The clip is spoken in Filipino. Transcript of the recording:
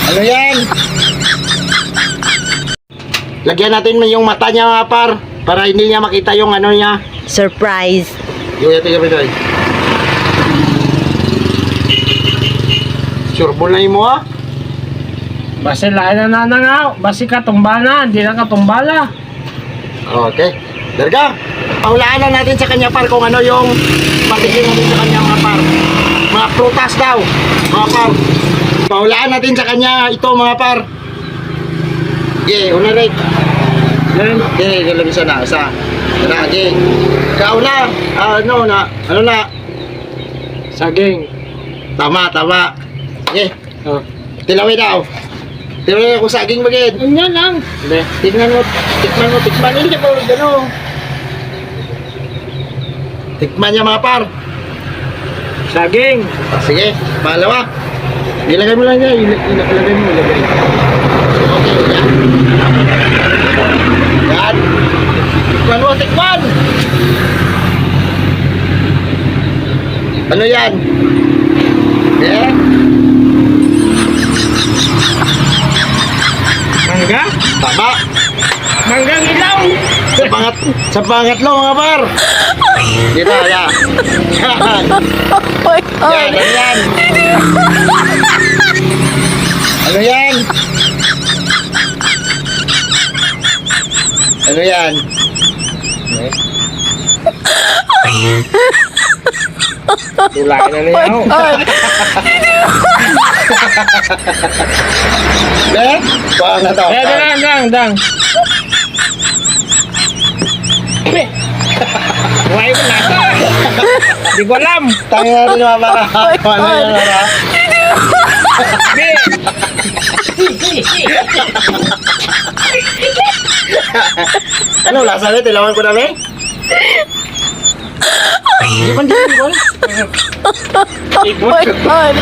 Ano yan? Lagyan natin yung mata niya mga par, para hindi niya makita yung ano niya. Surprise. Yung ito yung ito. Sureball na mo ha? Basi lain na nanangaw. Basi katumbana. Hindi na katumbala. Okay. Darga, paulaan na natin sa kanya par kung ano yung patigin natin sa kanya mga par. Mga prutas daw, mga par. Paulaan natin sa kanya ito mga par. Okay, una rin. Okay, nilagay siya na. Isa. Tara, okay. Kauna, ano na? Saging. Tama. Okay. Oh. Tilawin daw. Tilawin ako saging bagid. Ganyan lang. Hindi. Tikman mo. Hindi ka pa gano'n. Tikman niya mga par. Saging. Sige, pangalawa. Ilagay mo lang niya. Ilagay mo. Okay, yan. Yan. Tikman mo, tikman. Ano yan? Eh? Mangga. Tama. Manggang ilaw. Sa pangatlo mga par. Dito, yan. Yan, ano yan? Ano yan? Ano yan? Tulain na niya. Eh? Kuha na to. Dang. Huwag mo nasa. Hindi ko alam. Tangin natin mga para. Ano yan, para? Ano, lasa rin? Tilawan ko na rin? Hindi ba hindi ko? Oh my God.